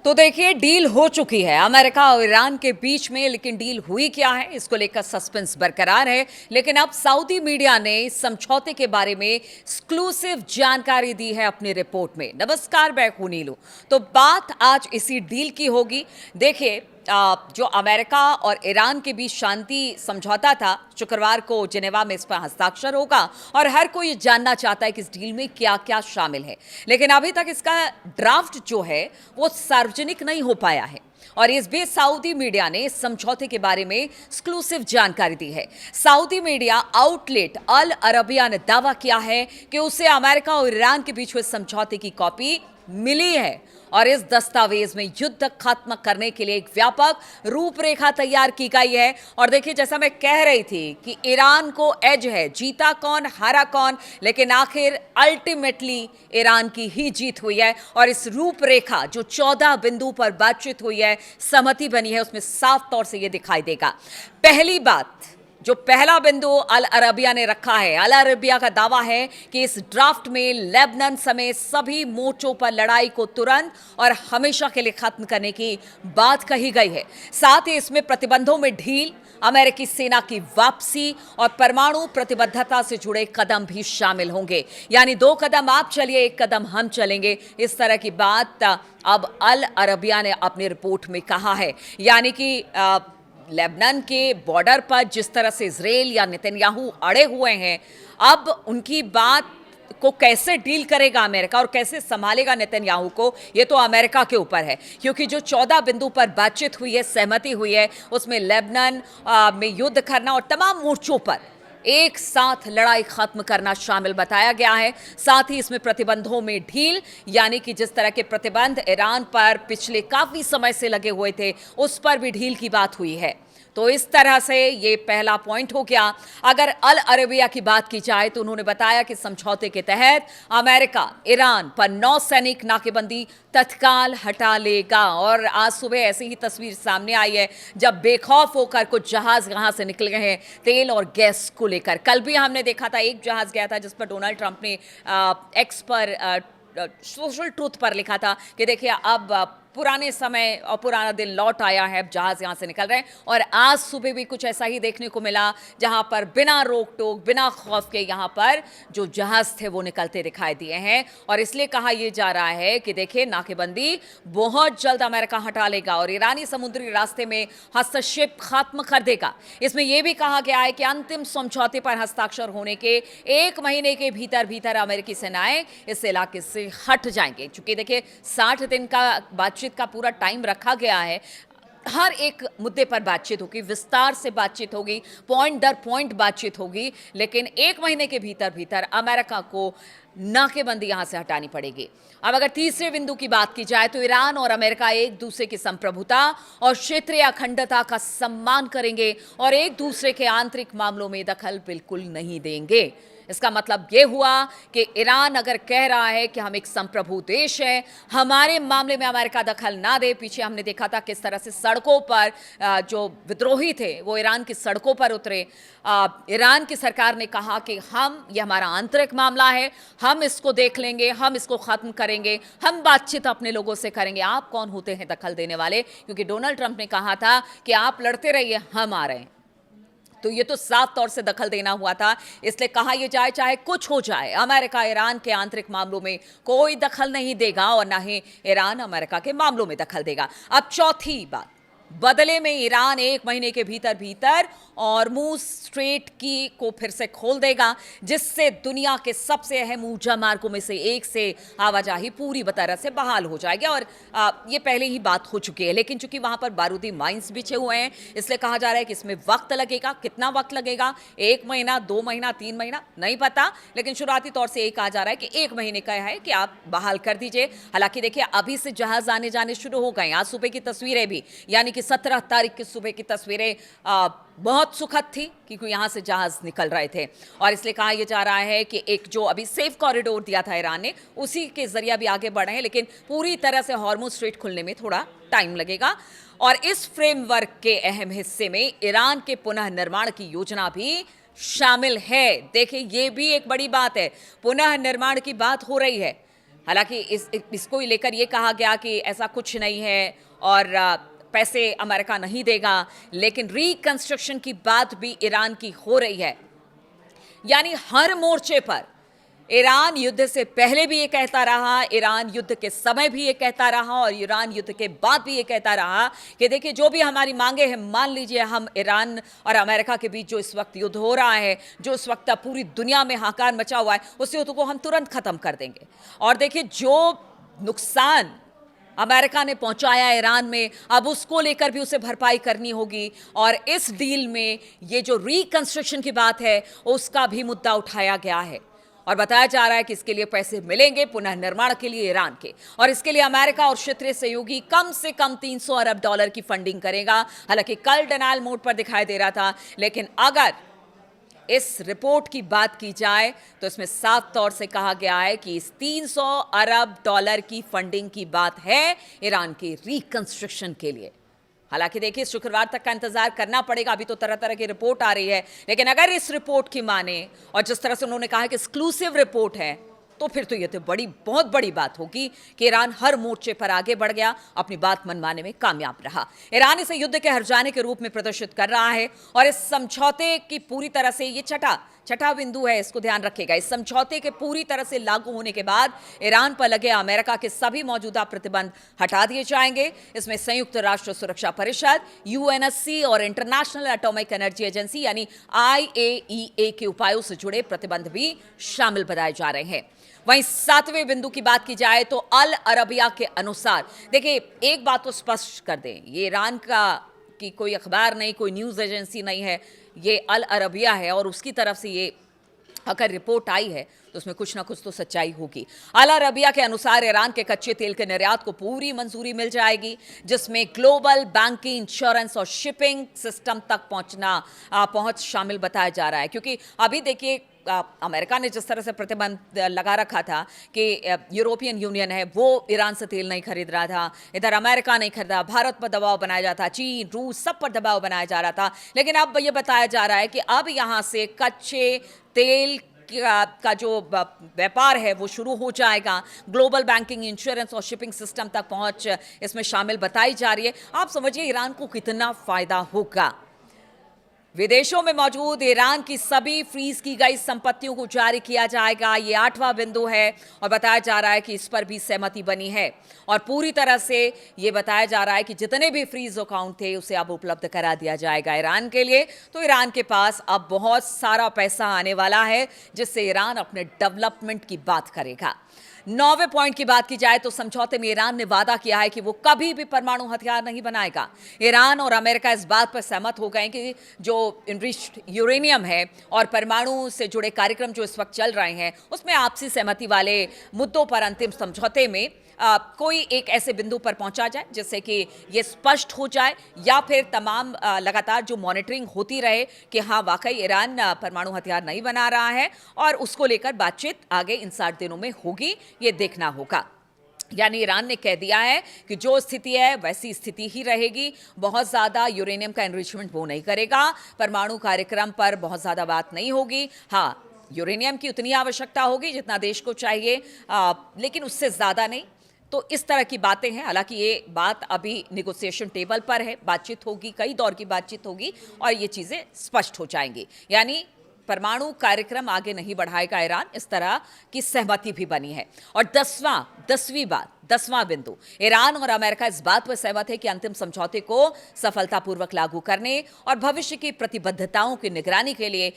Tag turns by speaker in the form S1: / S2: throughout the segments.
S1: तो देखिए डील हो चुकी है अमेरिका और ईरान के बीच में, लेकिन डील हुई क्या है इसको लेकर सस्पेंस बरकरार है। लेकिन अब सऊदी मीडिया ने समझौते के बारे में एक्सक्लूसिव जानकारी दी है अपनी रिपोर्ट में। नमस्कार, मैं हूं नीलू। तो बात आज इसी डील की होगी। देखिए जो अमेरिका और ईरान के बीच शांति समझौता था, शुक्रवार को जिनेवा में इस पर हस्ताक्षर होगा और हर कोई ये जानना चाहता है कि इस डील में क्या क्या शामिल है। लेकिन अभी तक इसका ड्राफ्ट जो है वो सार्वजनिक नहीं हो पाया है और इस बीच सऊदी मीडिया ने समझौते के बारे में एक्सक्लूसिव जानकारी दी है। सऊदी मीडिया आउटलेट अल अरबिया ने दावा किया है कि उसे अमेरिका और ईरान के बीच हुए समझौते की कॉपी मिली है और इस दस्तावेज में युद्ध खत्म करने के लिए एक व्यापक रूपरेखा तैयार की गई है। और देखिए, जैसा मैं कह रही थी कि ईरान को एज है, जीता कौन हारा कौन, लेकिन आखिर अल्टीमेटली ईरान की ही जीत हुई है। और इस रूपरेखा जो 14 बिंदु पर बातचीत हुई है, सहमति बनी है, उसमें साफ तौर से यह दिखाई देगा। पहली बात, जो पहला बिंदु अल अरबिया ने रखा है, अल अरबिया का दावा है कि इस ड्राफ्ट में लेबनान समेत सभी मोर्चों पर लड़ाई को तुरंत और हमेशा के लिए खत्म करने की बात कही गई है। साथ ही इसमें प्रतिबंधों में ढील, अमेरिकी सेना की वापसी और परमाणु प्रतिबद्धता से जुड़े कदम भी शामिल होंगे। यानी 2 कदम आप चलिए, 1 कदम हम चलेंगे, इस तरह की बात अब अल अरबिया ने अपनी रिपोर्ट में कहा है। यानी कि लेबनान के बॉर्डर पर जिस तरह से इजराइल या नेतन्याहू अड़े हुए हैं, अब उनकी बात को कैसे डील करेगा अमेरिका और कैसे संभालेगा नेतन्याहू को, ये तो अमेरिका के ऊपर है। क्योंकि जो 14 बिंदु पर बातचीत हुई है, सहमति हुई है, उसमें लेबनान में युद्ध करना और तमाम मोर्चों पर एक साथ लड़ाई खत्म करना शामिल बताया गया है। साथ ही इसमें प्रतिबंधों में ढील, यानी कि जिस तरह के प्रतिबंध ईरान पर पिछले काफी समय से लगे हुए थे, उस पर भी ढील की बात हुई है। तो इस तरह से ये पहला पॉइंट हो गया। अगर अल अरबिया की बात की जाए तो उन्होंने बताया कि समझौते के तहत अमेरिका ईरान पर नौसैनिक नाकेबंदी तत्काल हटा लेगा। और आज सुबह ऐसी ही तस्वीर सामने आई है जब बेखौफ होकर कुछ जहाज यहां से निकल गए हैं तेल और गैस को लेकर। कल भी हमने देखा था एक जहाज गया था जिस पर डोनाल्ड ट्रंप ने एक्स पर सोशल ट्रूथ पर लिखा था कि देखिए अब पुराने समय और पुराना दिन लौट आया है, जहाज यहां से निकल रहे हैं। और आज सुबह भी कुछ ऐसा ही देखने को मिला जहां पर बिना रोक टोक, बिना खौफ के यहां पर जो जहाज थे वो निकलते दिखाई दिए हैं। और इसलिए कहा यह जा रहा है कि देखिए, नाकेबंदी बहुत जल्द अमेरिका हटा लेगा और ईरानी समुद्री रास्ते में हस्तक्षेप खत्म कर देगा। इसमें यह भी कहा गया है कि अंतिम समझौते पर हस्ताक्षर होने के 1 महीने के भीतर भीतर अमेरिकी सेनाएं इस इलाके से हट जाएंगे। चूंकि देखिए 60 दिन का बातचीत का पूरा टाइम रखा गया है, हर एक मुद्दे पर बातचीत होगी, विस्तार से बातचीत होगी, पॉइंट दर पॉइंट बातचीत होगी, लेकिन 1 महीने के भीतर भीतर अमेरिका को नाकेबंदी यहां से हटानी पड़ेगी। अब अगर तीसरे बिंदु की बात की जाए तो ईरान और अमेरिका एक दूसरे की संप्रभुता और क्षेत्रीय अखंडता का सम्मान करेंगे और एक दूसरे के आंतरिक मामलों में दखल बिल्कुल नहीं देंगे। इसका मतलब यह हुआ कि ईरान अगर कह रहा है कि हम एक संप्रभु देश हैं, हमारे मामले में अमेरिका दखल ना दे। पीछे हमने देखा था किस तरह से सड़कों पर जो विद्रोही थे वो ईरान की सड़कों पर उतरे। ईरान की सरकार ने कहा कि ये हमारा आंतरिक मामला है, हम इसको देख लेंगे, हम इसको खत्म करेंगे, हम बातचीत अपने लोगों से करेंगे, आप कौन होते हैं दखल देने वाले। क्योंकि डोनाल्ड ट्रंप ने कहा था कि आप लड़ते रहिए, हम आ रहे हैं। तो ये तो साफ तौर से दखल देना हुआ था। इसलिए कहा यह जाए, चाहे कुछ हो जाए, अमेरिका ईरान के आंतरिक मामलों में कोई दखल नहीं देगा और ना ही ईरान अमेरिका के मामलों में दखल देगा। अब चौथी बात, बदले में ईरान 1 महीने के भीतर भीतर हॉर्मुज़ स्ट्रेट की को फिर से खोल देगा, जिससे दुनिया के सबसे अहम ऊर्जा मार्गों में से एक से आवाजाही पूरी तरह से बहाल हो जाएगी। और ये पहले ही बात हो चुकी है, लेकिन चूंकि वहां पर बारूदी माइंस बिछे हुए हैं, इसलिए कहा जा रहा है कि इसमें वक्त लगेगा। कितना वक्त लगेगा? 1 महीना, 2 महीना, 3 महीना, नहीं पता, लेकिन शुरुआती तौर से यही कहा जा रहा है कि 1 महीने का है कि आप बहाल कर दीजिए। हालांकि देखिए, अभी से जहाज आने जाने शुरू हो गए। आज सुबह की तस्वीरें भी, यानी कि 17 तारीख की सुबह की तस्वीरें बहुत सुखद थी क्योंकि यहाँ से जहाज निकल रहे थे। और इसलिए कहा यह जा रहा है कि एक जो अभी सेफ कॉरिडोर दिया था ईरान ने, उसी के जरिए अभी आगे बढ़े हैं, लेकिन पूरी तरह से हॉर्मुज़ स्ट्रेट खुलने में थोड़ा टाइम लगेगा। और इस फ्रेमवर्क के अहम हिस्से में ईरान के पुनः निर्माण की योजना भी शामिल है। देखिए, ये भी एक बड़ी बात है, पुनः निर्माण की बात हो रही है। हालांकि इसको ही लेकर ये कहा गया कि ऐसा कुछ नहीं है और पैसे अमेरिका नहीं देगा, लेकिन रिकंस्ट्रक्शन की बात भी ईरान की हो रही है। यानी हर मोर्चे पर ईरान युद्ध से पहले भी ये कहता रहा, ईरान युद्ध के समय भी ये कहता रहा और ईरान युद्ध के बाद भी ये कहता रहा कि देखिए जो भी हमारी मांगे हैं, मान लीजिए हम ईरान और अमेरिका के बीच जो इस वक्त युद्ध हो रहा है, जो इस वक्त पूरी दुनिया में हाहाकार मचा हुआ है, उस युद्ध को हम तुरंत खत्म कर देंगे। और देखिए जो नुकसान अमेरिका ने पहुंचाया ईरान में, अब उसको लेकर भी उसे भरपाई करनी होगी। और इस डील में ये जो रिकंस्ट्रक्शन की बात है उसका भी मुद्दा उठाया गया है और बताया जा रहा है कि इसके लिए पैसे मिलेंगे पुनः निर्माण के लिए ईरान के, और इसके लिए अमेरिका और क्षेत्रीय सहयोगी कम से कम $300 अरब की फंडिंग करेगा। हालांकि कल डिनायल मोड पर दिखाई दे रहा था, लेकिन अगर इस रिपोर्ट की बात की जाए तो इसमें साफ तौर से कहा गया है कि इस $300 अरब की फंडिंग की बात है ईरान के रिकंस्ट्रक्शन के लिए। हालांकि देखिए शुक्रवार तक का इंतजार करना पड़ेगा, अभी तो तरह तरह की रिपोर्ट आ रही है, लेकिन अगर इस रिपोर्ट की माने और जिस तरह से उन्होंने कहा है कि एक्सक्लूसिव रिपोर्ट है, तो फिर तो ये तो बहुत बड़ी बात होगी कि ईरान हर मोर्चे पर आगे बढ़ गया, अपनी बात मनवाने में कामयाब रहा। ईरान इसे युद्ध के हर जाने के रूप में प्रदर्शित कर रहा है और इस समझौते की पूरी तरह से ये छठा बिंदु है, इसको ध्यान रखिएगा। इस समझौते के पूरी तरह से लागू होने के बाद ईरान पर लगे अमेरिका के सभी मौजूदा प्रतिबंध हटा दिए जाएंगे। इसमें संयुक्त राष्ट्र सुरक्षा परिषद, यूएनएससी और इंटरनेशनल एटॉमिक एनर्जी एजेंसी यानी IAEA के उपायों से जुड़े प्रतिबंध भी शामिल बताए जा रहे हैं। वहीं 7वें बिंदु की बात की जाए तो अल अरबिया के अनुसार, देखिए एक बात तो स्पष्ट कर दें, ये ईरान की कोई अखबार नहीं, कोई न्यूज़ एजेंसी नहीं है, ये अल अरबिया है और उसकी तरफ से ये अगर रिपोर्ट आई है तो उसमें कुछ ना कुछ तो सच्चाई होगी। अल अरबिया के अनुसार ईरान के कच्चे तेल के निर्यात को पूरी मंजूरी मिल जाएगी, जिसमें ग्लोबल बैंकिंग, इंश्योरेंस और शिपिंग सिस्टम तक पहुंच शामिल बताया जा रहा है। क्योंकि अभी देखिए अमेरिका ने जिस तरह से प्रतिबंध लगा रखा था कि यूरोपियन यूनियन है वो ईरान से तेल नहीं खरीद रहा था, इधर अमेरिका नहीं खरीदा, भारत पर दबाव बनाया जाता, चीन, रूस, सब पर दबाव बनाया जा रहा था। लेकिन अब ये बताया जा रहा है कि अब यहाँ से कच्चे तेल का जो व्यापार है वो शुरू हो जाएगा। ग्लोबल बैंकिंग, इंश्योरेंस और शिपिंग सिस्टम तक पहुंच इसमें शामिल बताई जा रही है। आप समझिए ईरान को कितना फायदा होगा। विदेशों में मौजूद ईरान की सभी फ्रीज की गई संपत्तियों को जारी किया जाएगा, ये 8वां बिंदु है और बताया जा रहा है कि इस पर भी सहमति बनी है और पूरी तरह से ये बताया जा रहा है कि जितने भी फ्रीज अकाउंट थे उसे अब उपलब्ध करा दिया जाएगा ईरान के लिए। तो ईरान के पास अब बहुत सारा पैसा आने वाला है जिससे ईरान अपने डेवलपमेंट की बात करेगा। 9वें पॉइंट की बात की जाए तो समझौते में ईरान ने वादा किया है कि वो कभी भी परमाणु हथियार नहीं बनाएगा। ईरान और अमेरिका इस बात पर सहमत हो गए कि जो इनरिच्ड यूरेनियम है और परमाणु से जुड़े कार्यक्रम जो इस वक्त चल रहे हैं उसमें आपसी सहमति वाले मुद्दों पर अंतिम समझौते में कोई एक ऐसे बिंदु पर पहुंचा जाए जिससे कि ये स्पष्ट हो जाए या फिर तमाम लगातार जो मॉनिटरिंग होती रहे कि हाँ वाकई ईरान परमाणु हथियार नहीं बना रहा है और उसको लेकर बातचीत आगे इन 60 दिनों में होगी, ये देखना होगा। यानी ईरान ने कह दिया है कि जो स्थिति है वैसी स्थिति ही रहेगी, बहुत ज़्यादा यूरेनियम का एनरिचमेंट वो नहीं करेगा, परमाणु कार्यक्रम पर बहुत ज़्यादा बात नहीं होगी। हाँ, यूरेनियम की उतनी आवश्यकता होगी जितना देश को चाहिए, लेकिन उससे ज़्यादा नहीं। तो इस तरह की बातें हैं। हालांकि ये बात अभी निगोशिएशन टेबल पर है, बातचीत होगी, कई दौर की बातचीत होगी और ये चीज़ें स्पष्ट हो जाएंगी। यानी परमाणु कार्यक्रम आगे नहीं बढ़ाएगा ईरान, इस तरह की सहमति भी बनी है। और 10वां बिंदु, ईरान और अमेरिका इस बात पर सहमत है कि अंतिम समझौते को सफलतापूर्वक लागू करने और भविष्य की प्रतिबद्धताओं की निगरानी के लिए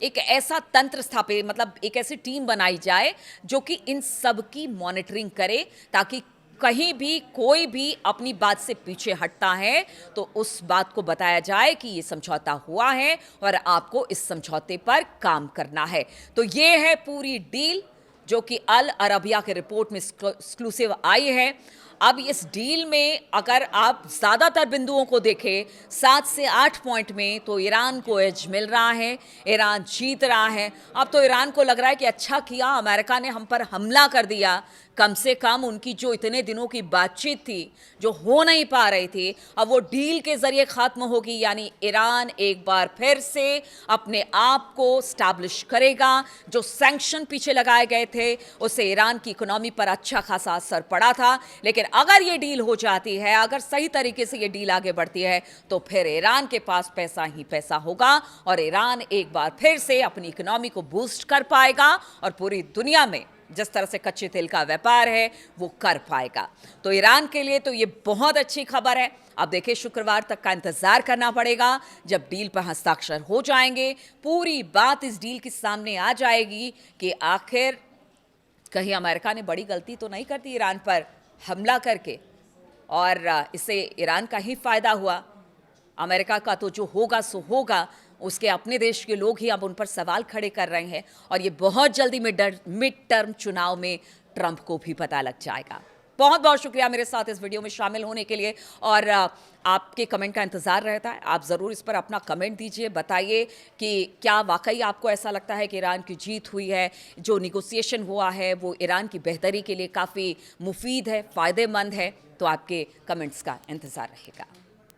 S1: एक ऐसा तंत्र स्थापित, मतलब एक ऐसी टीम बनाई जाए जो कि इन सब की मॉनिटरिंग करे, ताकि कहीं भी कोई भी अपनी बात से पीछे हटता है तो उस बात को बताया जाए कि ये समझौता हुआ है और आपको इस समझौते पर काम करना है। तो ये है पूरी डील जो कि अल अरबिया के रिपोर्ट में एक्सक्लूसिव आई है। अब इस डील में अगर आप ज़्यादातर बिंदुओं को देखें 7 से 8 पॉइंट में, तो ईरान को एज मिल रहा है, ईरान जीत रहा है। अब तो ईरान को लग रहा है कि अच्छा किया अमेरिका ने हम पर हमला कर दिया, कम से कम उनकी जो इतने दिनों की बातचीत थी, जो हो नहीं पा रही थी, अब वो डील के जरिए खत्म होगी। यानी ईरान एक बार फिर से अपने आप को स्टैब्लिश करेगा। जो सैंक्शन पीछे लगाए गए थे उससे ईरान की इकोनॉमी पर अच्छा खासा असर पड़ा था, लेकिन अगर ये डील हो जाती है, अगर सही तरीके से ये डील आगे बढ़ती है, तो फिर ईरान के पास पैसा ही पैसा होगा और ईरान एक बार फिर से अपनी इकोनॉमी को बूस्ट कर पाएगा और पूरी दुनिया में जिस तरह से कच्चे तेल का व्यापार है वो कर पाएगा। तो ईरान के लिए तो ये बहुत अच्छी खबर है। अब देखिए, शुक्रवार तक का इंतजार करना पड़ेगा जब डील पर हस्ताक्षर हो जाएंगे। पूरी बात इस डील के सामने आ जाएगी कि आखिर कहीं अमेरिका ने बड़ी गलती तो नहीं कर दी ईरान पर हमला करके, और इससे ईरान का ही फायदा हुआ। अमेरिका का तो जो होगा सो होगा, उसके अपने देश के लोग ही अब उन पर सवाल खड़े कर रहे हैं और ये बहुत जल्दी मिड टर्म चुनाव में ट्रंप को भी पता लग जाएगा। बहुत बहुत शुक्रिया मेरे साथ इस वीडियो में शामिल होने के लिए, और आपके कमेंट का इंतज़ार रहता है। आप ज़रूर इस पर अपना कमेंट दीजिए, बताइए कि क्या वाकई आपको ऐसा लगता है कि ईरान की जीत हुई है, जो निगोसिएशन हुआ है वो ईरान की बेहतरी के लिए काफ़ी मुफीद है, फ़ायदेमंद है। तो आपके कमेंट्स का इंतज़ार रहेगा।